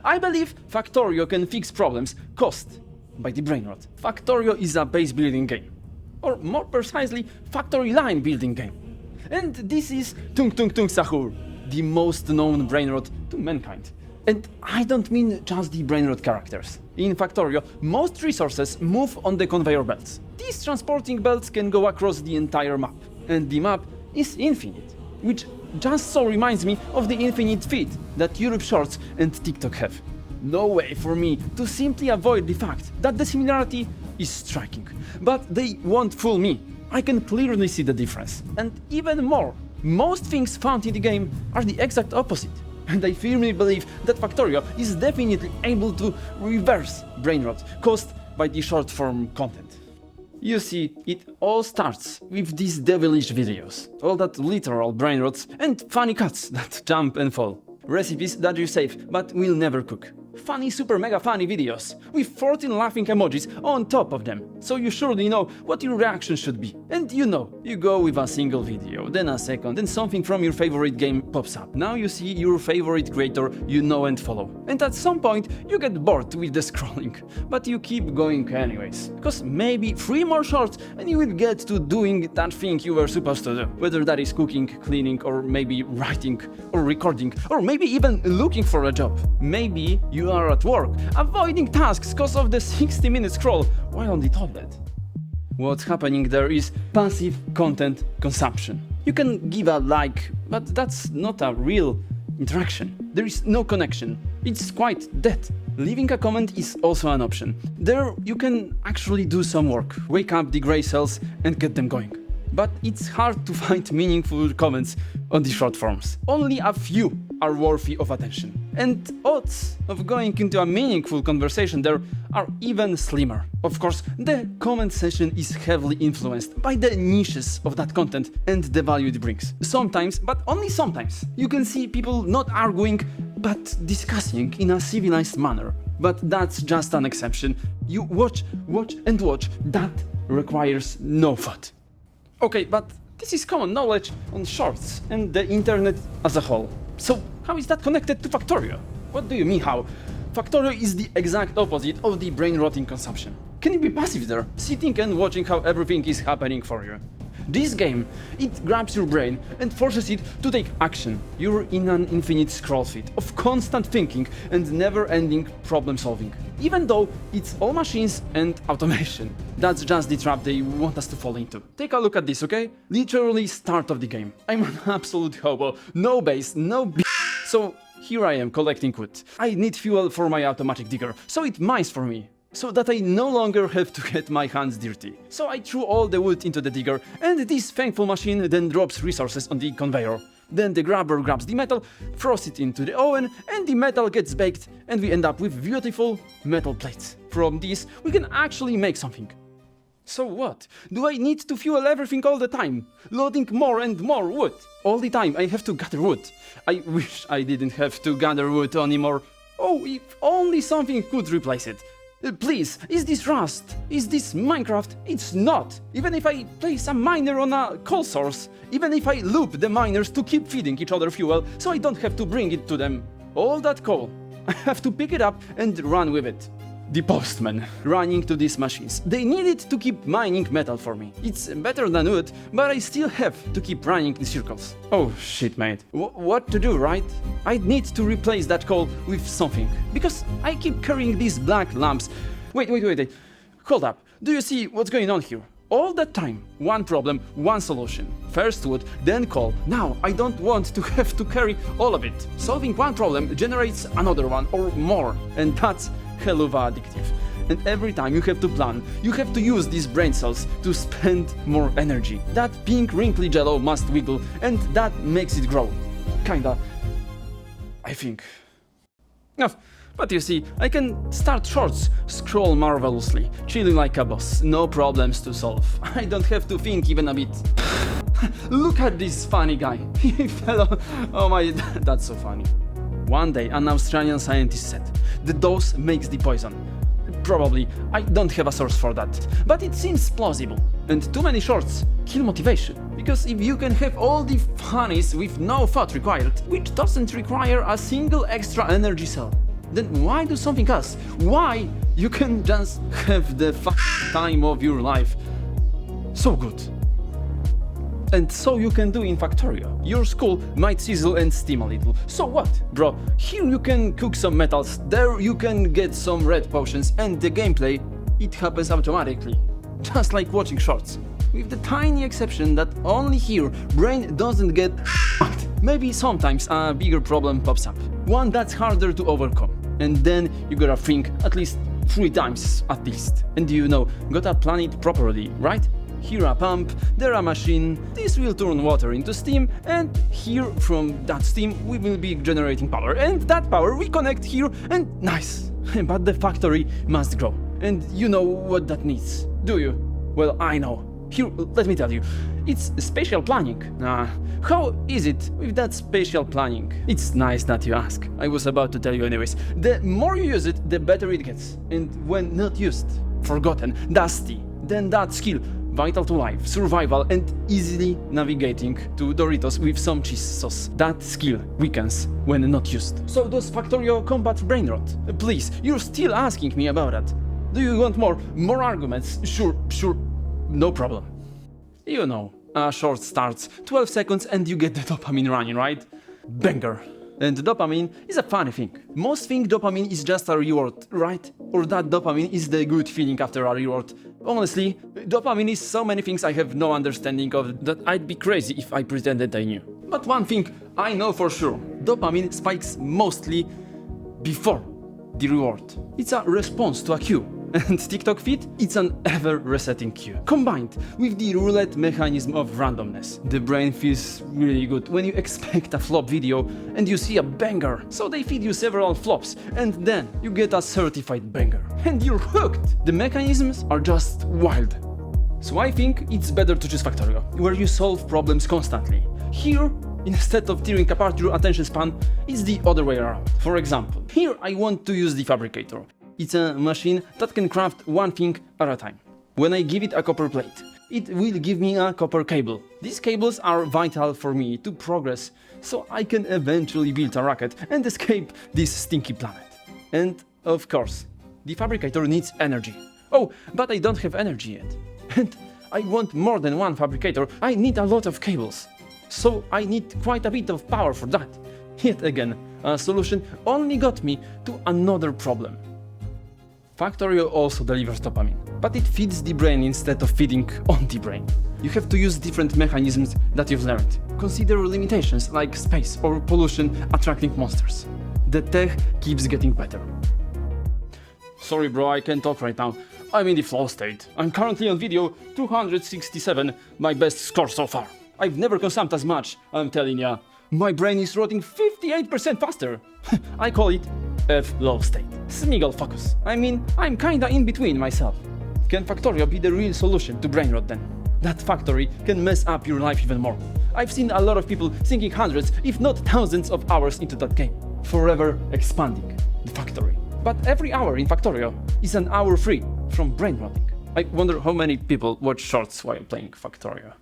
I believe Factorio can fix problems caused by the brain rot. Factorio is a base building game, or more precisely, factory line building game. And this is Tung Tung Tung Sahur, the most known brain rot to mankind. And I don't mean just the brain rot characters. In Factorio, most resources move on the conveyor belts. These transporting belts can go across the entire map, and the map is infinite, which just so reminds me of the infinite feed that Europe Shorts and TikTok have. No way for me to simply avoid the fact that the similarity is striking, but they won't fool me. I can clearly see the difference. And even more, most things found in the game are the exact opposite. And I firmly believe that Factorio is definitely able to reverse brain rot caused by the short form content. You see, it all starts with these devilish videos, all that literal brain rots and funny cuts that jump and fall. Recipes that you save but will never cook. Funny, super mega funny videos with 14 laughing emojis on top of them, so you surely know what your reaction should be. And you go with a single video, then a second, then something from your favorite game pops up. Now you see your favorite creator you know and follow. And at some point you get bored with the scrolling, but you keep going anyways. Because maybe 3 more shorts and you will get to doing that thing you were supposed to do. Whether that is cooking, cleaning, or maybe writing, or recording, or maybe even looking for a job. Maybe you are at work, avoiding tasks cause of the 60-minute scroll while on the toilet. What's happening there is passive content consumption. You can give a like, but that's not a real interaction. There is no connection. It's quite dead. Leaving a comment is also an option. There you can actually do some work, wake up the gray cells and get them going. But it's hard to find meaningful comments on the short forms. Only a few are worthy of attention. And odds of going into a meaningful conversation there are even slimmer. Of course, the comment section is heavily influenced by the niches of that content and the value it brings. Sometimes, but only sometimes, you can see people not arguing but discussing in a civilized manner. But that's just an exception. You watch, and watch. That requires no thought. Okay, but this is common knowledge on shorts and the internet as a whole. So how is that connected to Factorio? What do you mean how? Factorio is the exact opposite of the brain-rotting consumption. Can you be passive there, sitting and watching how everything is happening for you? This game, it grabs your brain and forces it to take action. You're in an infinite scroll feed of constant thinking and never-ending problem solving. Even though it's all machines and automation. That's just the trap they want us to fall into. Take a look at this, okay? Literally start of the game. I'm an absolute hobo. No base, no So here I am collecting wood. I need fuel for my automatic digger, so it mines for me. So that I no longer have to get my hands dirty. So I threw all the wood into the digger, and this thankful machine then drops resources on the conveyor. Then the grabber grabs the metal, throws it into the oven, and the metal gets baked, and we end up with beautiful metal plates. From this, we can actually make something. So what? Do I need to fuel everything all the time? Loading more and more wood? All the time I have to gather wood. I wish I didn't have to gather wood anymore. Oh, if only something could replace it. Please, is this Rust? Is this Minecraft? It's not! Even if I place a miner on a coal source, even if I loop the miners to keep feeding each other fuel so I don't have to bring it to them. All that coal, I have to pick it up and run with it. The postman running to these machines. They need it to keep mining metal for me. It's better than wood, but I still have to keep running in circles. Oh shit, mate. What to do, right? I need to replace that coal with something, because I keep carrying these black lamps. Wait. Hold up. Do you see what's going on here? All that time, one problem, one solution. First wood, then coal. Now I don't want to have to carry all of it. Solving one problem generates another one or more, and that's hell of addictive. And every time you have to plan, you have to use these brain cells to spend more energy. That pink wrinkly jello must wiggle, and that makes it grow. Kinda. I think. No, but you see, I can start shorts, scroll marvelously, chilling like a boss, no problems to solve. I don't have to think even a bit. Look at this funny guy. He fell on... Oh my, that's so funny. One day, an Australian scientist said, the dose makes the poison. Probably, I don't have a source for that, but it seems plausible. And too many shorts kill motivation. Because if you can have all the funnies with no thought required, which doesn't require a single extra energy cell, then why do something else? Why you can just have the time of your life so good? And so you can do in Factorio. Your school might sizzle and steam a little. So what, bro? Here you can cook some metals, there you can get some red potions, and the gameplay, it happens automatically. Just like watching shorts. With the tiny exception that only here brain doesn't get fucked. Maybe sometimes a bigger problem pops up. One that's harder to overcome. And then you gotta think at least 3 times at least. And you know, gotta plan it properly, right? Here a pump, there a machine, this will turn water into steam, and here from that steam we will be generating power, and that power we connect here, and nice! But the factory must grow, and you know what that needs, do you? Well, I know. Here, let me tell you, it's spatial planning. How is it with that spatial planning? It's nice that you ask. I was about to tell you anyways. The more you use it, the better it gets, and when not used, forgotten, dusty, then that skill, vital to life, survival, and easily navigating to Doritos with some cheese sauce. That skill weakens when not used. So does Factorio combat brain rot? Please, you're still asking me about that. Do you want more arguments? Sure, no problem. You know, a short starts, 12 seconds and you get the dopamine running, right? Banger. And dopamine is a funny thing. Most think dopamine is just a reward, right? Or that dopamine is the good feeling after a reward. Honestly, dopamine is so many things I have no understanding of that I'd be crazy if I pretended I knew. But one thing I know for sure, dopamine spikes mostly before the reward. It's a response to a cue. And TikTok feed, it's an ever-resetting cue. Combined with the roulette mechanism of randomness. The brain feels really good when you expect a flop video and you see a banger. So they feed you several flops and then you get a certified banger. And you're hooked! The mechanisms are just wild. So I think it's better to choose Factorio, where you solve problems constantly. Here, instead of tearing apart your attention span, it's the other way around. For example, here I want to use the Fabricator. It's a machine that can craft one thing at a time. When I give it a copper plate, it will give me a copper cable. These cables are vital for me to progress, so I can eventually build a rocket and escape this stinky planet. And of course, the Fabricator needs energy. Oh, but I don't have energy yet. And I want more than one Fabricator, I need a lot of cables. So I need quite a bit of power for that. Yet again, a solution only got me to another problem. Factorio also delivers dopamine, but it feeds the brain instead of feeding on the brain. You have to use different mechanisms that you've learned. Consider limitations like space or pollution attracting monsters. The tech keeps getting better. Sorry bro, I can't talk right now. I'm in the flow state. I'm currently on video 267, my best score so far. I've never consumed as much, I'm telling ya. My brain is rotting 58% faster. I call it F-low state. Smiggle focus. I mean, I'm kinda in between myself. Can Factorio be the real solution to brain rot then? That factory can mess up your life even more. I've seen a lot of people sinking hundreds, if not thousands of hours into that game. Forever expanding the factory. But every hour in Factorio is an hour free from brain rotting. I wonder how many people watch shorts while playing Factorio.